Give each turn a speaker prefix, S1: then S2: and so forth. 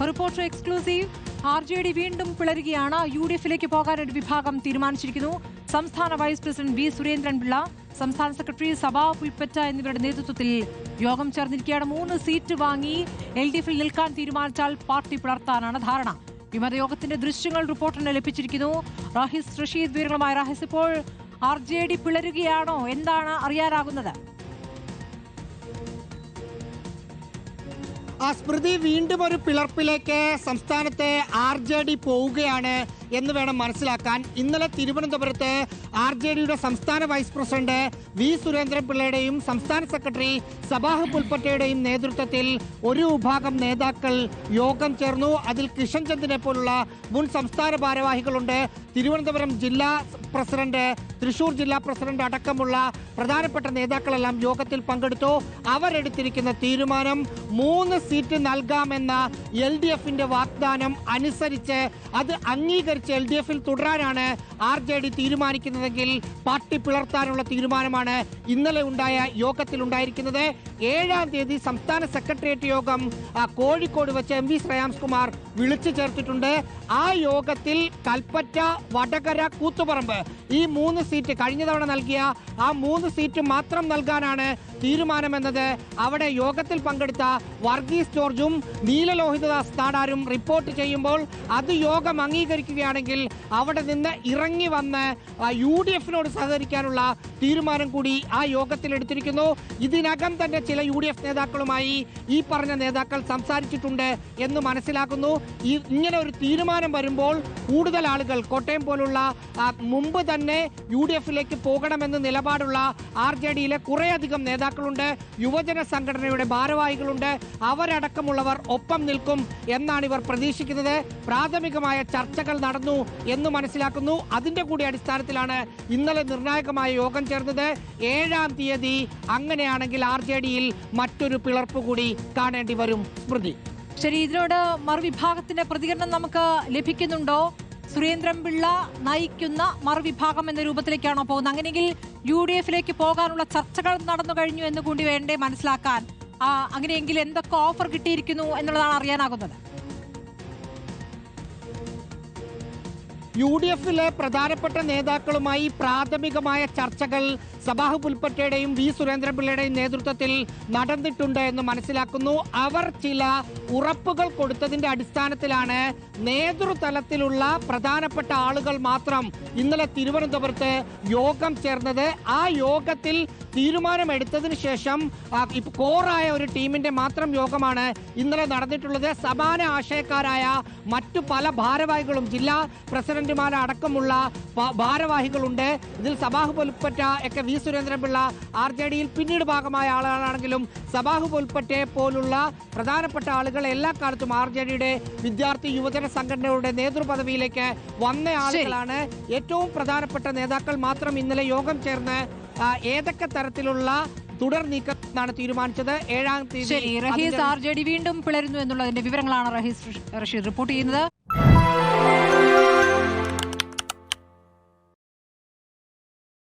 S1: Reporter exclusive. RJD വീണ്ടും പിളരുകയാണ്. UDF-ലേക്ക് പോകാൻ ഒരു വിഭാഗം തീരുമാനിച്ചിരിക്കുന്നു. സംസ്ഥാന വൈസ് പ്രസിഡന്റ് V. സുരേന്ദ്രൻപിള്ള, സംസ്ഥാന സെക്രട്ടറി സഭാ പുൽപ്പറ്റ എന്നിവരുടെ നേതൃത്വത്തിൽ യോഗം ചേർന്നിരിക്കുകയാണ്. 3 സീറ്റ് വാങ്ങി LDF-ൽ നിൽക്കാൻ തീരുമാനിച്ചാൽ പാർട്ടി പിളർത്താനാണ് ധാരണ. വിമത യോഗത്തിന്റെ ദൃശ്യങ്ങൾ റിപ്പോർട്ടറിന് ലഭിച്ചിരിക്കുന്നു. റാഹിസ് റഷീദ് വിവരങ്ങളുമായി. റാഹിസ്, ഇപ്പോൾ RJD പിളരുകയാണോ? എന്താണ് അറിയാനാകുന്നത്?
S2: സ്മൃതി, വീണ്ടും ഒരു പിളർപ്പിലേക്ക് സംസ്ഥാനത്തെ RJD പോവുകയാണ് എന്ന് വേണം മനസ്സിലാക്കാൻ. ഇന്നലെ തിരുവനന്തപുരത്ത് RJDയുടെ സംസ്ഥാന വൈസ് പ്രസിഡന്റ് V. സുരേന്ദ്രൻപിള്ളയുടെയും സംസ്ഥാന സെക്രട്ടറി സബാഹ് പുൽപ്പറ്റയുടെയും നേതൃത്വത്തിൽ ഒരു വിഭാഗം നേതാക്കൾ യോഗം ചേർന്നു. അതിൽ കിഷൻ ചന്ദിനെ പോലുള്ള മുൻ സംസ്ഥാന ഭാരവാഹികളുണ്ട്. തിരുവനന്തപുരം ജില്ലാ പ്രസിഡന്റ്, തൃശൂർ ജില്ലാ പ്രസിഡന്റ് അടക്കമുള്ള പ്രധാനപ്പെട്ട നേതാക്കളെല്ലാം യോഗത്തിൽ പങ്കെടുത്തു. അവരെടുത്തിരിക്കുന്ന തീരുമാനം 3 സീറ്റ് നൽകാമെന്ന LDF-ന്റെ വാഗ്ദാനം അനുസരിച്ച് അത് അംഗീകരിച്ച് LDF-ൽ തുടരാനാണ് RJD തീരുമാനിക്കുന്നതെങ്കിൽ പാർട്ടി പിളർത്താനുള്ള തീരുമാനമാണ് ഇന്നലെ ഉണ്ടായ യോഗത്തിൽ ഉണ്ടായിരിക്കുന്നത്. 7-ാം തീയതി സംസ്ഥാന സെക്രട്ടേറിയറ്റ് യോഗം കോഴിക്കോട് വെച്ച് MV ശ്രേയാംസ്കുമാർ വിളിച്ചു ചേർത്തിട്ടുണ്ട്. ആ യോഗത്തിൽ കൽപ്പറ്റ, വടകര, കൂത്തുപറമ്പ് ഈ 3 സീറ്റ് കഴിഞ്ഞ തവണ നൽകിയ ആ 3 സീറ്റ് മാത്രം നൽകാനാണ് തീരുമാനമെന്നത് അവിടെ യോഗത്തിൽ പങ്കെടുത്ത വർഗീസ് ജോർജും നീലലോഹിതദാസ് നാടാരും റിപ്പോർട്ട് ചെയ്യുമ്പോൾ അത് യോഗം അംഗീകരിക്കുകയാണെങ്കിൽ അവിടെ നിന്ന് ഇറങ്ങി വന്ന് UDF-നോട് സഹകരിക്കാനുള്ള തീരുമാനം കൂടി ആ യോഗത്തിൽ എടുത്തിരിക്കുന്നു. ഇതിനകം തന്നെ ചില UDF നേതാക്കളുമായി ഈ പറഞ്ഞ നേതാക്കൾ സംസാരിച്ചിട്ടുണ്ട് എന്ന് മനസ്സിലാക്കുന്നു. ഇങ്ങനെ ഒരു തീരുമാനം വരുമ്പോൾ കൂടുതൽ ആളുകൾ, കോട്ടയം പോലുള്ള മുമ്പ് തന്നെ UDF-ലേക്ക് പോകണമെന്ന് നിലപാടുള്ള RJD-യിലെ കുറേയധികം നേതാക്കളുണ്ട്. യുവജന സംഘടനയുടെ ഭാരവാഹികളുണ്ട്. അവരടക്കമുള്ളവർ ഒപ്പം നിൽക്കും എന്നാണ് ഇവർ പ്രതീക്ഷിക്കുന്നത്. പ്രാഥമികമായ ചർച്ചകൾ നടന്നു എന്ന് മനസ്സിലാക്കുന്നു. അതിന്റെ കൂടി അടിസ്ഥാനത്തിലാണ് ഇന്നലെ നിർണായകമായ യോഗം ചേർന്നത്. 7-ാം തീയതി അങ്ങനെയാണെങ്കിൽ RJD-യിൽ മറ്റൊരു പിളർപ്പ് കൂടി കാണേണ്ടി വരും. സ്മൃതി,
S1: ശരി, ഇതിനോട് മറുവിഭാഗത്തിന്റെ പ്രതികരണം നമുക്ക് ലഭിക്കുന്നുണ്ടോ? സുരേന്ദ്രൻപിള്ള നയിക്കുന്ന മറുവിഭാഗം എന്ന രൂപത്തിലേക്കാണോ പോകുന്നത്? അങ്ങനെയെങ്കിൽ UDF-ലേക്ക് പോകാനുള്ള ചർച്ചകൾ നടന്നു കഴിഞ്ഞു എന്ന് കൂടി വേണ്ടേ മനസ്സിലാക്കാൻ? അങ്ങനെയെങ്കിൽ എന്തൊക്കെ ഓഫർ കിട്ടിയിരിക്കുന്നു എന്നുള്ളതാണ് അറിയാനാകുന്നത്.
S2: UDF-ലെ പ്രധാനപ്പെട്ട നേതാക്കളുമായി പ്രാഥമികമായ ചർച്ചകൾ സബാഹ് പുൽപ്പറ്റയുടെയും V. സുരേന്ദ്രൻപിള്ളയുടെയും നേതൃത്വത്തിൽ നടന്നിട്ടുണ്ട് എന്ന് മനസ്സിലാക്കുന്നു. അവർ ചില ഉറപ്പുകൾ കൊടുത്തതിന്റെ അടിസ്ഥാനത്തിലാണ് നേതൃതലത്തിലുള്ള പ്രധാനപ്പെട്ട ആളുകൾ മാത്രം ഇന്നലെ തിരുവനന്തപുരത്ത് യോഗം ചേർന്നത്. ആ യോഗത്തിൽ തീരുമാനമെടുത്തതിന് ശേഷം കോറായ ഒരു ടീമിന്റെ മാത്രം യോഗമാണ് ഇന്നലെ നടന്നിട്ടുള്ളത്. സമാന ആശയക്കാരായ മറ്റു പല ഭാരവാഹികളും, ജില്ലാ പ്രസിഡന്റുമാരടക്കമുള്ള ഭാരവാഹികളുണ്ട്. ഇതിൽ സബാഹ് പുൽപ്പറ്റ ഒക്കെ V. സുരേന്ദ്രൻപിള്ള RJD-യിൽ പിന്നീട് ഭാഗമായ ആളുകളാണെങ്കിലും സബാഹ് പുൽപ്പറ്റയെ പോലുള്ള പ്രധാനപ്പെട്ട ആളുകൾ എല്ലാ കാലത്തും RJD-യുടെ വിദ്യാർത്ഥി യുവജന സംഘടനകളുടെ നേതൃപദവിയിലേക്ക് വന്ന ആളുകളാണ്. ഏറ്റവും പ്രധാനപ്പെട്ട നേതാക്കൾ മാത്രം ഇന്നലെ യോഗം ചേർന്ന് ഏതൊക്കെ തരത്തിലുള്ള തുടർ നീക്കം എന്നാണ് തീരുമാനിച്ചത്. 7-ാം തീയതി
S1: RJD വീണ്ടും പിളരുന്നു എന്നുള്ളതിന്റെ വിവരങ്ങളാണ് റഹീസ് റഷീദ് റിപ്പോർട്ട് ചെയ്യുന്നത്.